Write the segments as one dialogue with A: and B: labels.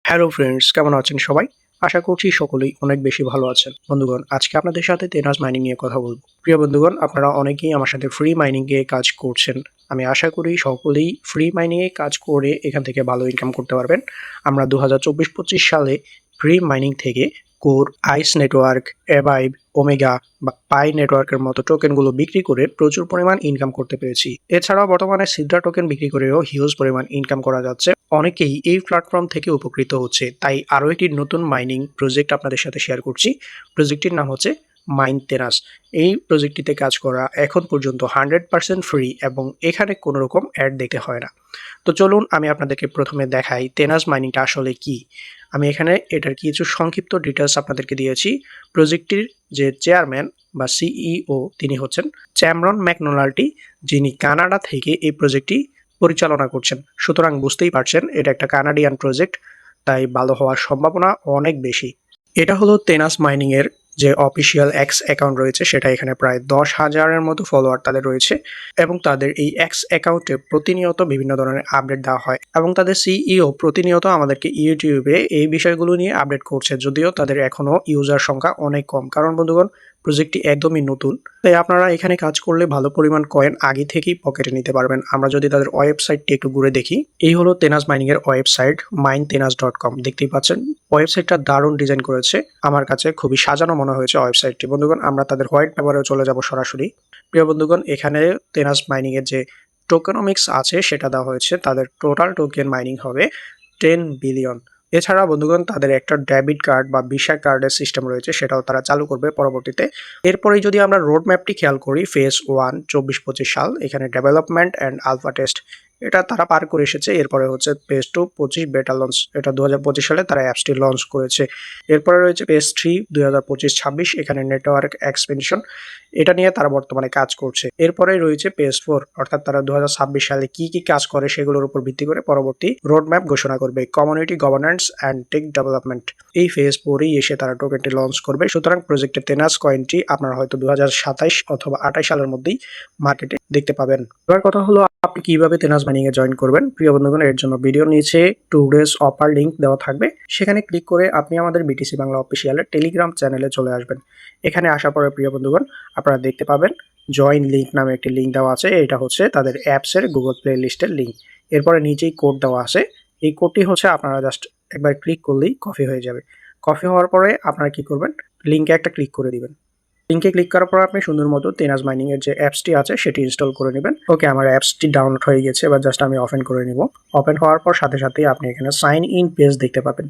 A: Hello friends, কেমন আছেন সবাই? আশা করছি সকলেই অনেক বেশি ভালো আছেন। বন্ধুগণ, আজকে আপনাদের সাথে তেনাস মাইনিং নিয়ে কথা বলব। প্রিয় বন্ধুগণ, আপনারা অনেকেই আমার সাথে ফ্রি মাইনিং এ কাজ করছেন। আমি আশা করি সকলেই ফ্রি মাইনিং এ কাজ করে এখান থেকে ভালো ইনকাম করতে পারবেন। আমরা 2024-25 সালে ফ্রি মাইনিং থেকে কোর, আইস নেটওয়ার্ক, এভাইব, ওমেগা বা পাই নেটওয়ার্কের মতো টোকেনগুলো বিক্রি করে প্রচুর পরিমাণ ইনকাম করতে পেরেছি। এছাড়াও বর্তমানে সিদ্রা টোকেন বিক্রি করেও হিউজ পরিমাণ ইনকাম করা যাচ্ছে। অনেকেই এই প্ল্যাটফর্ম থেকে উপকৃত হচ্ছে, তাই আরও একটি নতুন মাইনিং প্রজেক্ট আপনাদের সাথে শেয়ার করছি। প্রজেক্টটির নাম হচ্ছে মাইন তেনাস। এই প্রজেক্টটিতে কাজ করা এখন পর্যন্ত 100% ফ্রি এবং এখানে কোনো রকম অ্যাড দিতে হয় না। তো চলুন আমি আপনাদেরকে প্রথমে দেখাই তেনাস মাইনিংটা আসলে কি। আমি এখানে এটার কিছু সংক্ষিপ্ত ডিটেলস আপনাদেরকে দিয়েছি। প্রজেক্টটির যে চেয়ারম্যান বা সিইও তিনি হচ্ছেন চ্যামরন ম্যাকডোনাল্ডি, যিনি কানাডা থেকে এই প্রজেক্টটি পরিচালনা করছেন। সুতরাং বুঝতেই পারছেন এটা একটা কানাডিয়ান প্রজেক্ট, তাই ভালো হওয়ার সম্ভাবনা অনেক বেশি। এটা হলো তেনাস মাইনিং এর যে অফিসিয়াল এক্স অ্যাকাউন্ট রয়েছে, সেটা এখানে প্রায় 10,000-এর মতো ফলোয়ার তাদের রয়েছে এবং তাদের এই এক্স অ্যাকাউন্টে প্রতিনিয়ত বিভিন্ন ধরনের আপডেট দেওয়া হয় এবং তাদের সিইও প্রতিনিয়ত আমাদেরকে ইউটিউবে এই বিষয়গুলো নিয়ে আপডেট করছে, যদিও তাদের এখনও ইউজার সংখ্যা অনেক কম। কারণ বন্ধুগণ, প্রজেক্টটি একদমই নতুন, তাই আপনারা এখানে কাজ করলে ভালো পরিমাণ কয়েন আগে থেকেই পকেটে নিতে পারবেন। আমরা যদি তাদের ওয়েবসাইটটি একটু ঘুরে দেখি, এই হলো তেনাস মাইনিং এর ওয়েবসাইট maintenas.com। দেখতেই পাচ্ছেন ওয়েবসাইটটা দারুণ ডিজাইন করেছে, আমার কাছে খুবই সাজানো মনে হয়েছে ওয়েবসাইটটি। বন্ধুগণ, আমরা তাদের হোয়াইট পেপারেও চলে যাব সরাসরি। প্রিয় বন্ধুগণ, এখানে তেনাস মাইনিং এর যে টোকেনমিক্স আছে সেটা দেওয়া হয়েছে। তাদের টোটাল টোকেন মাইনিং হবে 10 বিলিয়ন। এছাড়া বন্ধুগণ, তাদের একটা ডেবিট কার্ড বা ভিসা কার্ডের সিস্টেম রয়েছে, সেটাও তারা চালু করবে পরবর্তীতে। এরপরেই যদি আমরা রোড ম্যাপটি খেয়াল করি, ফেজ 1 24-25 সাল, এখানে ডেভেলপমেন্ট অ্যান্ড আলফা টেস্ট এটা তারা পার করে এসেছে। এরপরে হচ্ছে পেজ 2 25 বেটা লঞ্চ, এটা 2025 সালে তারা অ্যাপসটি লঞ্চ করেছে। এরপরে রয়েছে পেজ 3 2025-26, এখানে নেটওয়ার্ক এক্সপেনশন, এটা নিয়ে তারা বর্তমানে কাজ করছে। এরপরে রয়েছে পেজ 4, অর্থাৎ তারা 2026 সালে কি কি কাজ করে সেগুলোর উপর ভিত্তি করে পরবর্তী রোড ম্যাপ ঘোষণা করবে। Community governance and tech development, এই ফেজ 4-এই এসে তারা টোকেনটি লঞ্চ করবে। সুতরাং প্রজেক্টের তেনাস কয়েনটি আপনারা হয়তো 2027 অথবা 28 সালের মধ্যেই মার্কেটে দেখতে পাবেন। এবার কথা হলো আপনি কিভাবে তেনাস মাইনিং এ জয়েন করবেন। প্রিয় বন্ধুগণ, এর জন্য ভিডিওর নিচে টুডেস অফার লিংক দেওয়া থাকবে, সেখানে ক্লিক করে আপনি আমাদের বিটিসি বাংলা অফিসিয়ালের টেলিগ্রাম চ্যানেলে চলে আসবেন। এখানে আসার পরে প্রিয় বন্ধুগণ, আপনারা দেখতে পাবেন জয়েন লিংক নামে একটি লিঙ্ক দেওয়া আছে। এটা হচ্ছে তাদের অ্যাপসের গুগল প্লে লিস্টের লিঙ্ক। এরপরে নিচেই কোড দেওয়া আছে, এই কোডটি হচ্ছে আপনারা জাস্ট একবার ক্লিক করলেই কপি হয়ে যাবে। কপি হওয়ার পরে আপনারা কি করবেন, লিঙ্কে একটা ক্লিক করে দিবেন। লিঙ্কে ক্লিক করার পর আপনি সুন্দর মতো তেনাস মাইনিং এর যে অ্যাপসটি আছে সেটি ইনস্টল করে নেবেন। ওকে, আমার অ্যাপসটি ডাউনলোড হয়ে গেছে, এবার জাস্ট আমি ওপেন করে নিব। ওপেন হওয়ার পর সাথে সাথেই আপনি এখানে সাইন ইন পেজ দেখতে পাবেন।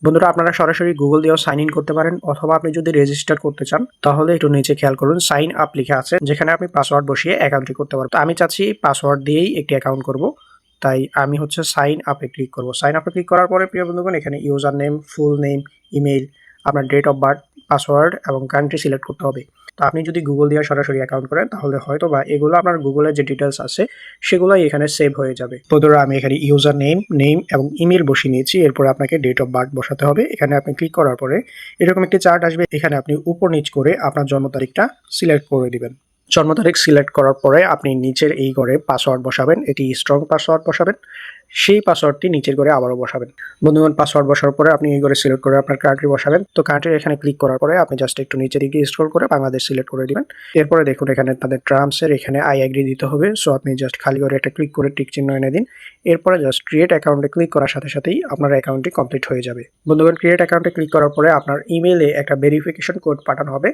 A: বন্ধুরা, আপনারা সরাসরি গুগল দিয়েও সাইন ইন করতে পারেন, অথবা আপনি যদি রেজিস্টার করতে চান তাহলে একটু নিচে খেয়াল করুন, সাইন আপ লেখা আছে, যেখানে আপনি পাসওয়ার্ড বসিয়ে অ্যাকাউন্টটি করতে পারবেন। তো আমি চাচ্ছি পাসওয়ার্ড দিয়েই একটি অ্যাকাউন্ট করব, তাই আমি হচ্ছে সাইন আপে ক্লিক করব। সাইন আপে ক্লিক করার পরে প্রিয় বন্ধুগণ, এখানে user name, full name, email, আপনার ডেট অফ বার্থ, পাসওয়ার্ড এবং কান্ট্রি সিলেক্ট করতে হবে। তো আপনি যদি গুগল দিয়ে সরাসরি অ্যাকাউন্ট করেন তাহলে হয়তো বা এগুলো আপনার গুগলের যে ডিটেলস আছে সেগুলোই এখানে সেভ হয়ে যাবে। বন্ধুরা, আমি এখানে ইউজার নেম, নেম এবং ইমেল বসিয়ে নিয়েছি। এরপরে আপনাকে ডেট অফ বার্থ বসাতে হবে। এখানে আপনি ক্লিক করার পরে এরকম একটি চার্ট আসবে, এখানে আপনি উপর নিচ করে আপনার জন্ম তারিখটা সিলেক্ট করে দিবেন। জন্ম তারিখ সিলেক্ট করার পরে আপনি নিচের এই ঘরে পাসওয়ার্ড বসাবেন, এটি স্ট্রং পাসওয়ার্ড বসাবেন। সেই পাসওয়ার্ডটি নিচের ঘরে আবারও বসাবেন। বন্ধুগণ, পাসওয়ার্ড বসার পরে আপনি এই ঘরে সিলেক্ট করে আপনার কান্ট্রি বসাবেন। তো কান্ট্রি এখানে ক্লিক করার পরে আপনি জাস্ট একটু নিচের দিকে স্ক্রল করে বাংলাদেশ সিলেক্ট করে দিবেন। এরপরে দেখুন এখানে তাদের টার্মসের এখানে আই এগ্রি দিতে হবে। সো আপনি জাস্ট খালি করে একটা ক্লিক করে টিক চিহ্ন এনে দিন। এরপরে জাস্ট ক্রিয়েট অ্যাকাউন্টে ক্লিক করার সাথে সাথেই আপনার অ্যাকাউন্টটি কমপ্লিট হয়ে যাবে। বন্ধুগণ, ক্রিয়েট অ্যাকাউন্টে ক্লিক করার পরে আপনার ইমেইলে একটা ভেরিফিকেশন কোড পাঠানো হবে।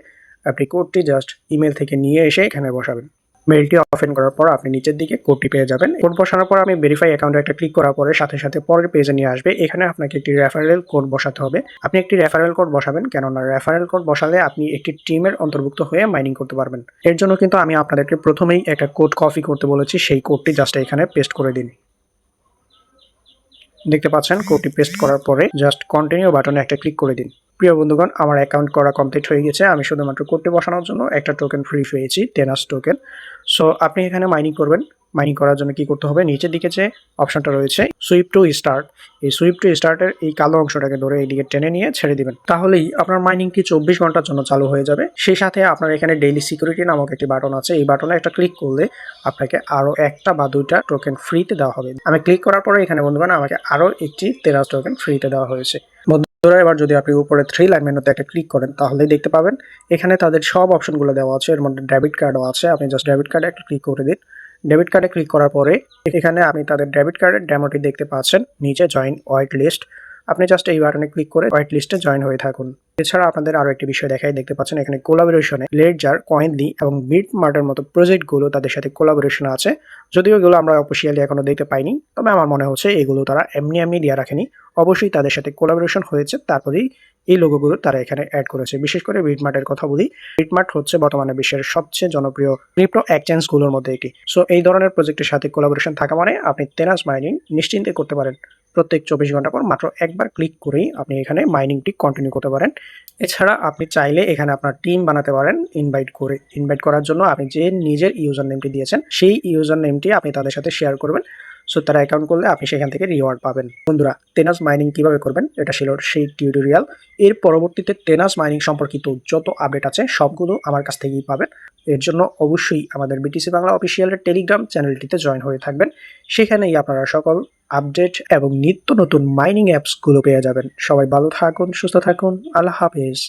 A: আপনি কোডটি জাস্ট ইমেল থেকে নিয়ে এসে এখানে বসাবেন। মেইলটি ওপেন করার পর আপনি নিচের দিকে কোডটি পেয়ে যাবেন। কোড বসানোর পর আমি ভেরিফাই অ্যাকাউন্টে একটা ক্লিক করার পরে সাথে সাথে পরের পেজে নিয়ে আসবে। এখানে আপনাকে একটি রেফারেল কোড বসাতে হবে। আপনি একটি রেফারেল কোড বসাবেন, কেননা রেফারেল কোড বসালে আপনি একটি টিমের অন্তর্ভুক্ত হয়ে মাইনিং করতে পারবেন। এর জন্য কিন্তু আমি আপনাদেরকে প্রথমেই একটা কোড কপি করতে বলেছি, সেই কোডটি জাস্ট এখানে পেস্ট করে দিন। দেখতে পাচ্ছেন কোডটি পেস্ট করার পরে জাস্ট কন্টিনিউ বাটনে একটা ক্লিক করে দিন। প্রিয় বন্ধুগণ, আমার অ্যাকাউন্ট করা কমপ্লিট হয়ে গেছে। আমি শুধুমাত্র কোডটি বসানোর জন্য একটা টোকেন ফ্রি পেয়েছি, তেনাস টোকেন। সো আপনি এখানে মাইনিং করবেন। মাইনিং করার জন্য কি করতে হবে, নিচের দিকে যে অপশনটা রয়েছে সুইপ টু স্টার্ট, এই সুইপ টু স্টার্টের এই কালো অংশটাকে ধরে এইদিকে টেনে নিয়ে ছেড়ে দিবেন। তাহলেই আপনার মাইনিংটি 24 ঘন্টার জন্য চালু হয়ে যাবে। সেই সাথে আপনার এখানে ডেইলি সিকিউরিটি নামক একটি বাটন আছে, এই বাটনে একটা ক্লিক করলে আপনাকে আরো একটা বা দুইটা টোকেন ফ্রিতে দেওয়া হবে। আমি ক্লিক করার পরে এখানে বন্ধুগণ আমাকে আরো একটি তেরাস টোকেন ফ্রিতে দেওয়া হয়েছে। বন্ধুরা এবার যদি আপনি উপরে 3 লাইন মেনুতে একটা ক্লিক করেন তাহলে দেখতে পাবেন এখানে তাদের সব অপশনগুলো দেওয়া আছে, এর মধ্যে ডেবিট কার্ডও আছে। আপনি জাস্ট ডেবিট কার্ডে একটা ক্লিক করে দিন। ডেবিট কার্ডে ক্লিক করার পরে এখানে আপনি তাদের ডেবিট কার্ডের ডেমোটি দেখতে পাচ্ছেন, নিচে জয়েন হোয়াইট লিস্ট। আপনি জাস্ট এই বাটনে ক্লিক করে হোয়াইট লিস্টে জয়েন হয়ে থাকুন। এছাড়া আপনাদের আরো একটি বিষয় দেখাই, দেখতে পাচ্ছেন এখানে কোলাবোরেশনে লেডজার, কয়েনলি এবং বিটমার্টের মতো প্রজেক্টগুলো তাদের সাথে কোলাবোরেশন আছে। যদিও এগুলো আমরা অফিসিয়ালি এখনো দেখতে পাইনি, তবে আমার মনে হচ্ছে এগুলো তারা এমনি এমনি দিয়ে রাখেনি, অবশ্যই তাদের সাথে কোলাবোরেশন হয়েছে, তারপরেই এই লোগোগুলো তারা এখানে অ্যাড করেছে। বিশেষ করে বিটমার্টের কথা বলি, বিটমার্ট হচ্ছে বর্তমানে বিশ্বের সবচেয়ে জনপ্রিয় ক্রিপ্টো এক্সচেঞ্জগুলোর মধ্যে একটি। সো এই ধরনের প্রজেক্টের সাথে কোলাবোরেশন থাকা মানে আপনি তেনাস মাইনিং নিশ্চিন্তে করতে পারেন। প্রত্যেক 24 ঘন্টা পর মাত্র একবার ক্লিক করেই আপনি এখানে মাইনিংটি কন্টিনিউ করতে পারেন। এছাড়া আপনি চাইলে এখানে আপনার টিম বানাতে পারেন ইনভাইট করার জন্য আপনি যে নিজের ইউজার নেমটি দিয়েছেন সেই ইউজার নেমটি আপনি তাদের সাথে শেয়ার করবেন। সো তারা অ্যাকাউন্ট করলে আপনি সেখান থেকে রিওয়ার্ড পাবেন। বন্ধুরা, তেনাস মাইনিং কিভাবে করবেন এটা ছিল সেই টিউটোরিয়াল। এর পরবর্তীতে তেনাস মাইনিং সম্পর্কিত যত আপডেট আছে সবগুলো আমার কাছ থেকেই পাবেন। এর জন্য অবশ্যই আমাদের বিটিসি বাংলা অফিসিয়ালের টেলিগ্রাম চ্যানেলটিতে জয়েন হয়ে থাকবেন। সেখানেই আপনারা সকল আপডেট এবং নিত্য নতুন মাইনিং অ্যাপসগুলো পেয়ে যাবেন। সবাই ভালো থাকুন, সুস্থ থাকুন, আল্লাহ হাফেজ।